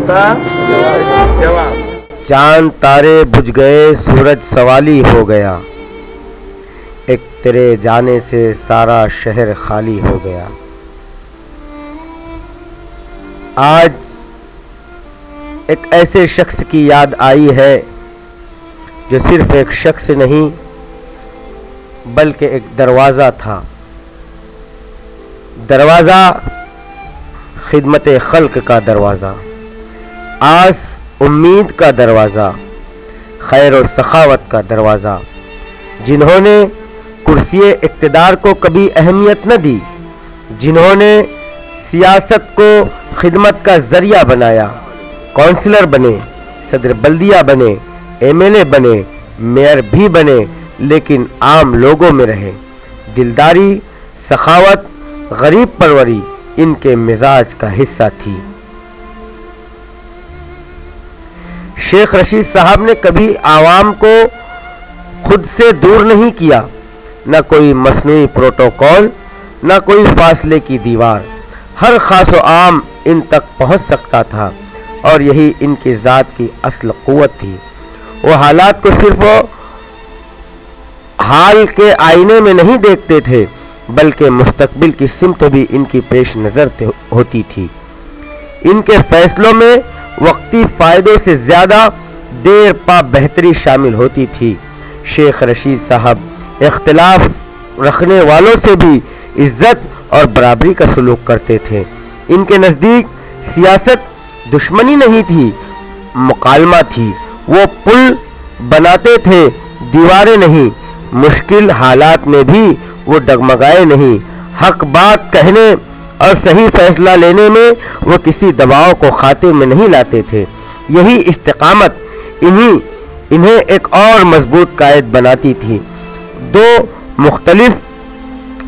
تھا جواب. چاند تارے بجھ گئے سورج سوالی ہو گیا, ایک تیرے جانے سے سارا شہر خالی ہو گیا. آج ایک ایسے شخص کی یاد آئی ہے جو صرف ایک شخص نہیں بلکہ ایک دروازہ تھا. دروازہ خدمت خلق کا دروازہ, آس امید کا دروازہ, خیر و سخاوت کا دروازہ. جنہوں نے کرسی اقتدار کو کبھی اہمیت نہ دی, جنہوں نے سیاست کو خدمت کا ذریعہ بنایا, کونسلر بنے, صدر بلدیہ بنے, ایم ایل اے بنے, میئر بھی بنے, لیکن عام لوگوں میں رہے. دلداری, سخاوت, غریب پروری ان کے مزاج کا حصہ تھی. شیخ رشید صاحب نے کبھی عوام کو خود سے دور نہیں کیا, نہ کوئی مصنوعی پروٹوکول, نہ کوئی فاصلے کی دیوار. ہر خاص و عام ان تک پہنچ سکتا تھا اور یہی ان کی ذات کی اصل قوت تھی. وہ حالات کو صرف حال کے آئینے میں نہیں دیکھتے تھے بلکہ مستقبل کی سمت بھی ان کی پیش نظر ہوتی تھی. ان کے فیصلوں میں وقتی فائدوں سے زیادہ دیر پا بہتری شامل ہوتی تھی. شیخ رشید صاحب اختلاف رکھنے والوں سے بھی عزت اور برابری کا سلوک کرتے تھے. ان کے نزدیک سیاست دشمنی نہیں تھی, مکالمہ تھی. وہ پل بناتے تھے, دیواریں نہیں. مشکل حالات میں بھی وہ ڈگمگائے نہیں. حق بات کہنے اور صحیح فیصلہ لینے میں وہ کسی دباؤ کو خاطر میں نہیں لاتے تھے. یہی استقامت انہیں ایک اور مضبوط قائد بناتی تھی. دو مختلف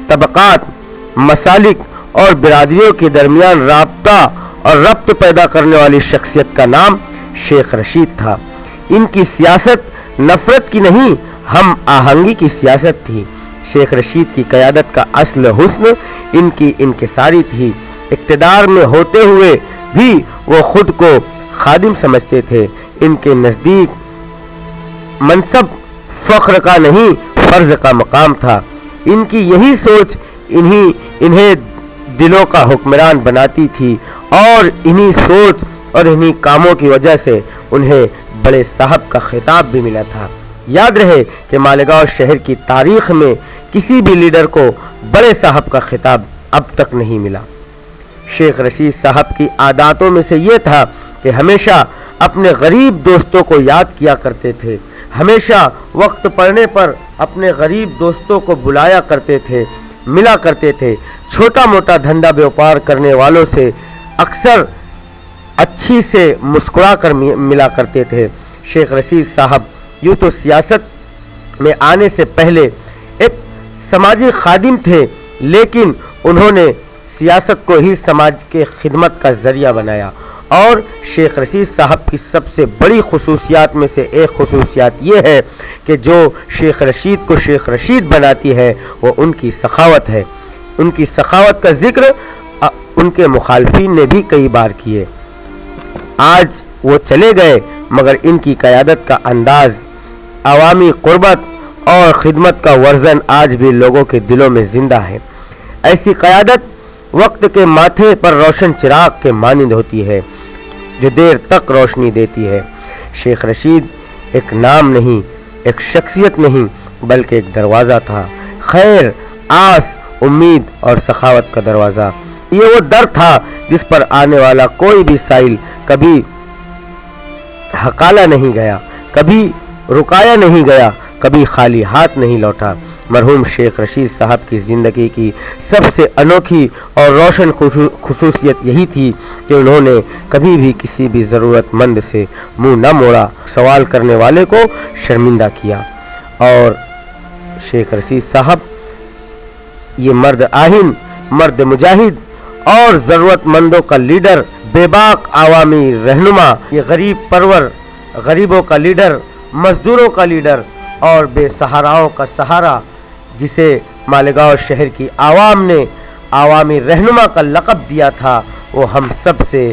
طبقات, مسالک اور برادریوں کے درمیان رابطہ اور ربط پیدا کرنے والی شخصیت کا نام شیخ رشید تھا. ان کی سیاست نفرت کی نہیں, ہم آہنگی کی سیاست تھی. شیخ رشید کی قیادت کا اصل حسن ان کی انکساری تھی. اقتدار میں ہوتے ہوئے بھی وہ خود کو خادم سمجھتے تھے. ان کے نزدیک منصب فخر کا نہیں فرض کا مقام تھا. ان کی یہی سوچ انہیں دلوں کا حکمران بناتی تھی اور انہی سوچ اور انہی کاموں کی وجہ سے انہیں بڑے صاحب کا خطاب بھی ملا تھا. یاد رہے کہ مالیگاؤں شہر کی تاریخ میں کسی بھی لیڈر کو بڑے صاحب کا خطاب اب تک نہیں ملا. شیخ رشید صاحب کی عاداتوں میں سے یہ تھا کہ ہمیشہ اپنے غریب دوستوں کو یاد کیا کرتے تھے. ہمیشہ وقت پڑنے پر اپنے غریب دوستوں کو بلایا کرتے تھے, ملا کرتے تھے. چھوٹا موٹا دھندا بیوپار کرنے والوں سے اکثر اچھی سے مسکرا کر ملا کرتے تھے. شیخ رشید صاحب یوں تو سیاست میں آنے سے پہلے ایک سماجی خادم تھے, لیکن انہوں نے سیاست کو ہی سماج کے خدمت کا ذریعہ بنایا. اور شیخ رشید صاحب کی سب سے بڑی خصوصیات میں سے ایک خصوصیات یہ ہے کہ جو شیخ رشید کو شیخ رشید بناتی ہے وہ ان کی سخاوت ہے. ان کی سخاوت کا ذکر ان کے مخالفین نے بھی کئی بار کیے. آج وہ چلے گئے مگر ان کی قیادت کا انداز, عوامی قربت اور خدمت کا ورژن آج بھی لوگوں کے دلوں میں زندہ ہے. ایسی قیادت وقت کے ماتھے پر روشن چراغ کے مانند ہوتی ہے جو دیر تک روشنی دیتی ہے. شیخ رشید ایک نام نہیں, ایک شخصیت نہیں بلکہ ایک دروازہ تھا. خیر, آس, امید اور سخاوت کا دروازہ. یہ وہ در تھا جس پر آنے والا کوئی بھی سائل کبھی ہکالا نہیں گیا, کبھی رکایا نہیں گیا, کبھی خالی ہاتھ نہیں لوٹا. مرحوم شیخ رشید صاحب کی زندگی کی سب سے انوکھی اور روشن خصوصیت یہی تھی کہ انہوں نے کبھی بھی کسی بھی ضرورت مند سے منہ نہ موڑا, سوال کرنے والے کو شرمندہ کیا. اور شیخ رشید صاحب یہ مرد آہن, مرد مجاہد اور ضرورت مندوں کا لیڈر, بے باک عوامی رہنما, یہ غریب پرور, غریبوں کا لیڈر, مزدوروں کا لیڈر اور بے سہاراؤں کا سہارا, جسے مالیگاؤں شہر کی عوام نے عوامی رہنما کا لقب دیا تھا, وہ ہم سب سے